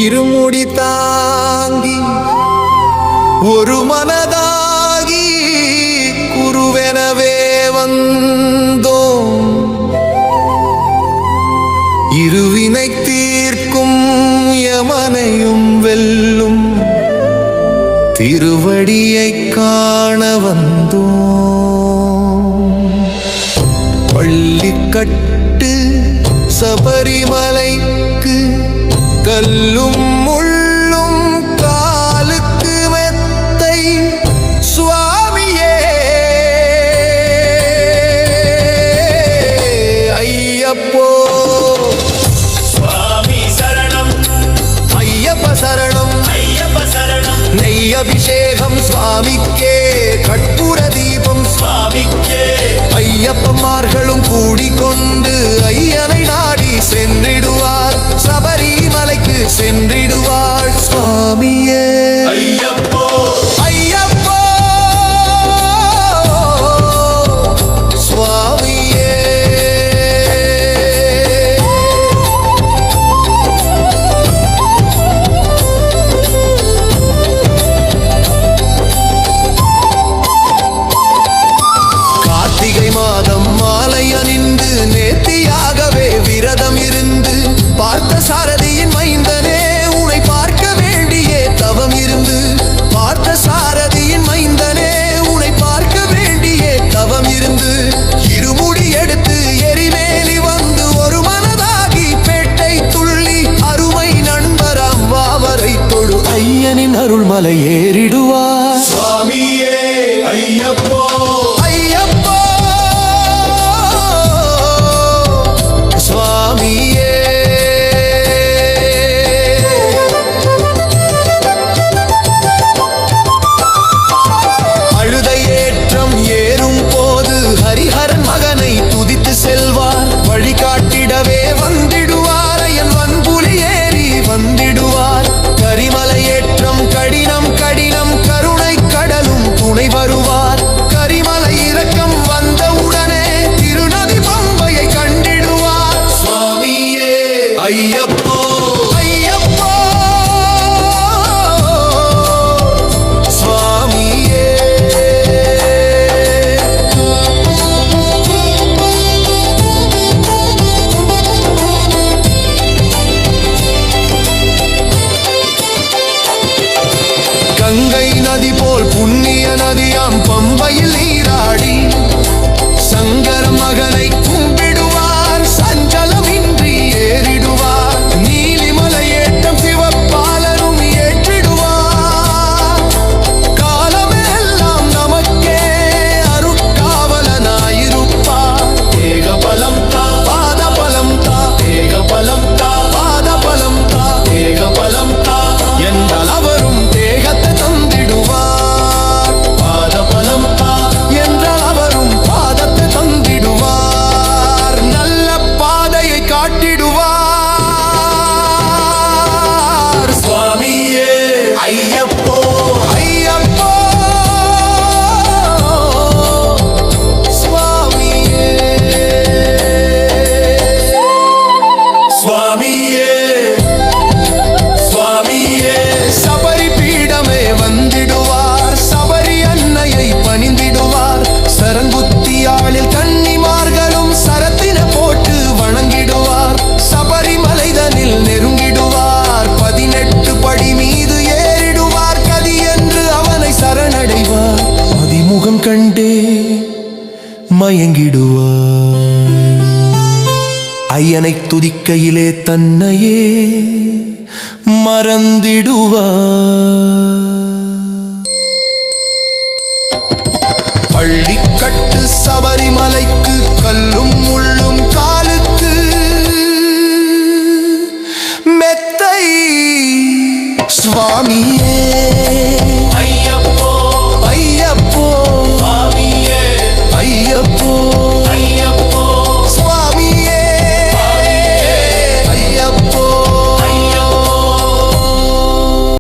இருமுடி தாங்கி ஒரு மனதாகி குருவெனவே வந்தோம். இருவினை தீர்க்கும் யமனையும் வெல்லும் திருவடியை காண வந்தோம். பள்ளிக்கட்டு சபரிமலைக்கு கல்லும் முள்ளும் காலுக்கு மெத்தை சுவாமியே ஐயப்போ சுவாமி சரணம் ஐயப்ப சரணம் ஐயப்ப சரணம் நெய்யபிஷேகம் சுவாமிக்கே கற்பூர தீபம் சுவாமிக்கே ஐயப்பமார்களும் கூடிக்கொண்டு ஐயனை நாடி சென்றிடுவார். சபரிமலைக்கு சென்றிடுவார் சுவாமியே ஐயப்போ ஐயப்போ சுவாமியே. கார்த்திகை மாதம் மாலை அணிந்து நேர்த்தியாகவே விரதம் இருந்து பார்த்த சாரதியின் மைந்தனே உன்னை பார்க்க வேண்டியே தவம் இருந்து பார்த்த சாரதியின் மைந்தனே உன்னை பார்க்க வேண்டியே தவம் இருந்து இருமுடி எடுத்து எரிமேலி வந்து ஒரு மனதாகி பேட்டை துள்ளி அருமை நண்பராம் வாவரை தொழு ஐயனின் அருள்மலை ஏறிடுவார் சுவாமியே ஐயப்போ ஐயப்போ சுவாமியே. அழுதை ஏற்றம் ஏறும் போது ஹரிஹரன் மகனை துதித்து செல்வார். வழிகாட்டிடவே வந்திடுவார் என் வன்புலி ஏறி வந்திடுவார். கரிமலை ஏற்றம் கடினம் கடினம் கருணை கடலும் துணை வருவார். கரிமலை இறக்கம் வந்தவுடனே திருநதி பம்பையை கண்டிடுவார் சுவாமியே ஐயப்போ ஐயப்போ சுவாமியே. கங்கை நதி போல் புண்ணிய நதியாம் பம்பையில் நீராடி சங்கர மகனை கும்பிடுவார். சஞ்சலமின்றி ஏறிடுவார். நீலிமலை ஏற்றம் சிவப்பாலரும் ஏற்றிடுவார். காலமெல்லாம் நமக்கே அருட்காவலனாயிருப்பார். ஏக பலம் தா பாத பலம் தா ஏக பலம் தா பாத பலம் தா ஏக பலம் தா என்றால் அவரும் தேகத்தை தந்திடுவார். பாத பலம் தா என்றால் அவரும் பாதத்தை தந்திடுவார். நல்ல பாதையை காட்டிடுவார் சுவாமியே ஐயப்போ ஐயப்போ சுவாமியே சுவாமியே சுவாமியே சபரி பீடமே வந்திடுவார். சபரி அன்னையை பணிந்திடுவார். சரங்குத்தியாளில் கன்னிமார்களும் சரத்தின போட்டு வணங்கிடுவார். சபரிமலைதனில் நெருங்கிடுவார். 18 படி மீது ஏறிடுவார். கதி என்று அவனை சரணடைவார். அதிமுகம் கண்டே மயங்கிடுவார். ஐயனை துதிக்கையிலே தன்னையே மறந்திடுவார். பள்ளிக்கட்டு சபரிமலைக்கு கல்லும் முள்ளும் காலுக்கு மெத்தை சுவாமியே